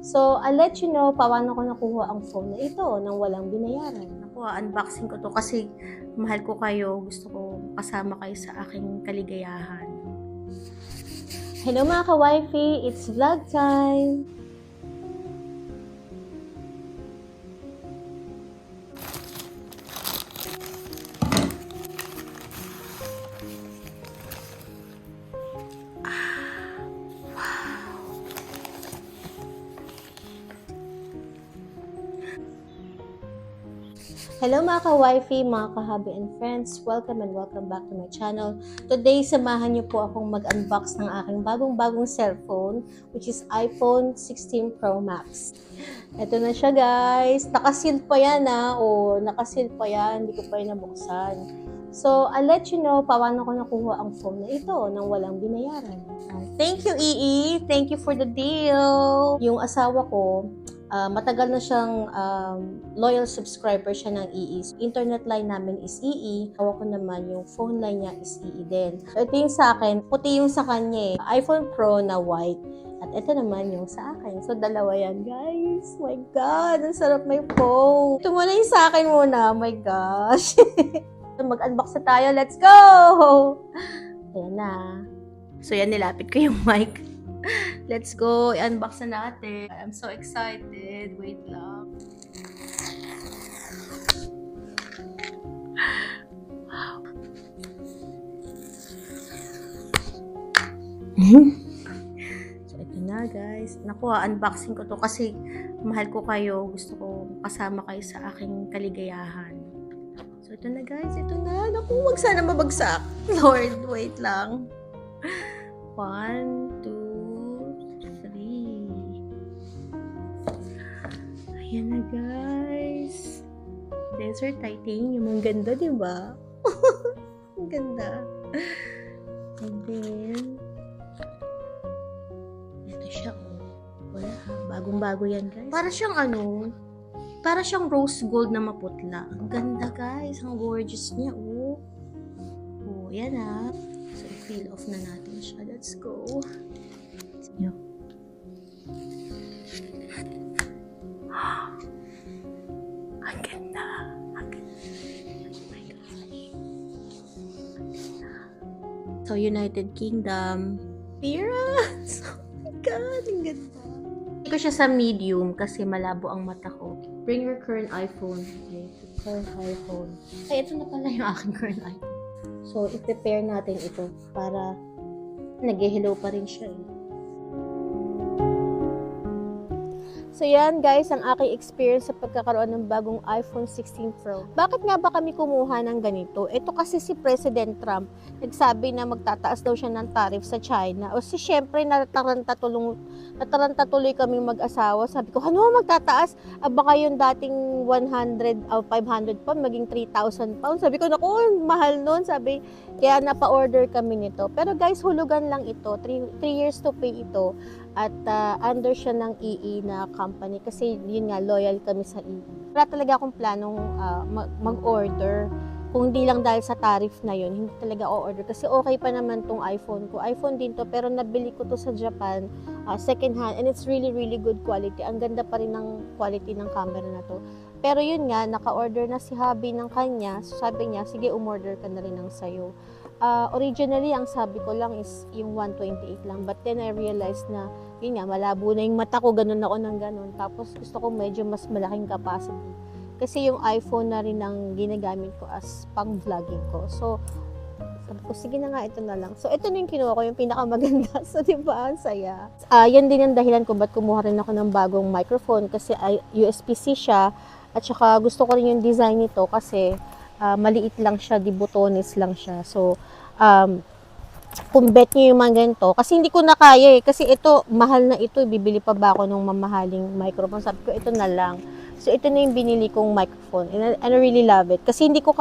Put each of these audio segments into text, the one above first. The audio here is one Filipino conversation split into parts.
So, I'll let you know paano ko nakuha ang phone na ito nang walang binayaran. Ako, unboxing ko to kasi mahal ko kayo. Gusto ko kasama kayo sa aking kaligayahan. Hello mga ka-wifey, it's vlog time! Hello mga ka-wifey, mga ka-hubby and friends. Welcome and welcome back to my channel. Today, samahan niyo po akong mag-unbox ng aking bagong-bagong cellphone, which is iPhone 16 Pro Max. Ito na siya guys. Nakaseal pa yan nakaseal pa yan. Hindi ko pa yan nabuksan. So, I'll let you know paano ko nakuha ang phone na ito nang walang binayaran. Thank you, EE. Thank you for the deal. Yung asawa ko, matagal na siyang loyal subscriber siya ng EE. Internet line namin is EE. Awa ko naman yung phone line niya is EE din. So, ito yung sa akin. Puti yung sa kanya iPhone Pro na white. At ito naman yung sa akin. So, dalawa yan, guys. My God, ang sarap may phone. Ito muna yung sa akin muna. My gosh. Mag-unbox na tayo. Let's go! Ayan na. So yan, nilapit ko yung mic. Let's go, i-unbox na natin. I'm so excited. Wait lang. Wow. So ito na guys. Naku, unboxing ko to kasi mahal ko kayo. Gusto ko kasama kayo sa aking kaligayahan. So ito na guys, ito na. Naku, wag sana mabagsak. Lord, wait lang. 1, 2, 3. Ayan na guys. Desert titanium. Ang ganda, diba? Ang ganda. And then, ito siya, wala ha. Bagong-bago yan guys. Para siyang rose gold na maputla. Ang ganda guys. Ang gorgeous niya, Oh, yan ha. So, i-peel off na natin siya. Let's go. Yo. Ang ganda. Ang ganda. Oh my gosh. Ang ganda. So, United Kingdom. Appearance. Oh my God. Ang ganda. Hindi ko siya sa medium kasi malabo ang mata ko. Bring your current iPhone. Okay. Current iPhone. Ay, ito na pala yung aking current iPhone. So, i-prepare natin ito para nag-hello pa rin siya. So yan guys, ang aking experience sa pagkakaroon ng bagong iPhone 16 Pro. Bakit nga ba kami kumuha ng ganito? Ito kasi si President Trump, nagsabi na magtataas daw siya ng tariff sa China. O si syempre nataranta tuloy kaming mag-asawa. Sabi ko, ano magtataas? Baka yung dating 100 o 500 pound maging 3,000 pounds. Sabi ko, naku, mahal nun. Sabi, kaya napa-order kami nito. Pero guys, hulugan lang ito. 3 years to pay ito. At under siya ng EE na company kasi yun nga, loyal kami sa EE. Wala talaga akong planong mag-order. Kung hindi lang dahil sa tariff na yun, hindi talaga o-order. Kasi okay pa naman tong iPhone ko. iPhone din to, pero nabili ko to sa Japan, second hand, and it's really, really good quality. Ang ganda pa rin ng quality ng camera na to. Pero yun nga, naka-order na si hubby ng kanya. So sabi niya, sige, umorder ka na rin ng sayo. Originally, ang sabi ko lang is yung 128 lang. But then I realized na, yun nga, malabo na yung mata ko, ganun ako ng ganun. Tapos gusto ko medyo mas malaking capacity. Kasi yung iPhone na rin ang ginagamit ko as pang-vlogging ko. So, sabi ko, sige na nga, ito na lang. So, ito na yung kinuha ko, yung pinakamaganda. So, di ba, ang saya. Yan din ang dahilan ko ba't kumuha rin ako ng bagong microphone. Kasi USB-C siya. At saka gusto ko rin yung design nito kasi maliit lang siya, di botones lang siya. So, kung bet nyo yung mga ganito, kasi hindi ko na kaya kasi ito, mahal na ito, bibili pa ba ako ng mamahaling microphone? Sabi ko, ito na lang. So, ito na yung binili kong microphone. And I really love it. Kasi hindi ko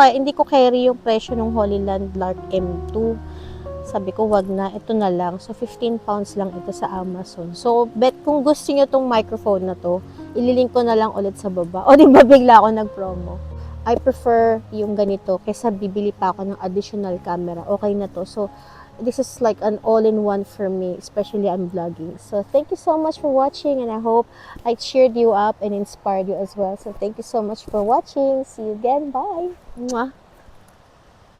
carry yung presyo ng Hollyland Lark M2. Sabi ko, wag na. Ito na lang. So, 15 pounds lang ito sa Amazon. So, bet kung gusto nyo tong microphone na to, ililink ko na lang ulit sa baba. O, di ba bigla ako nag-promo? I prefer yung ganito kaysa bibili pa ako ng additional camera. Okay na to. So, this is like an all-in-one for me, especially I'm vlogging. So thank you so much for watching, and I hope I cheered you up and inspired you as well. So thank you so much for watching. See you again. Bye. Mwah.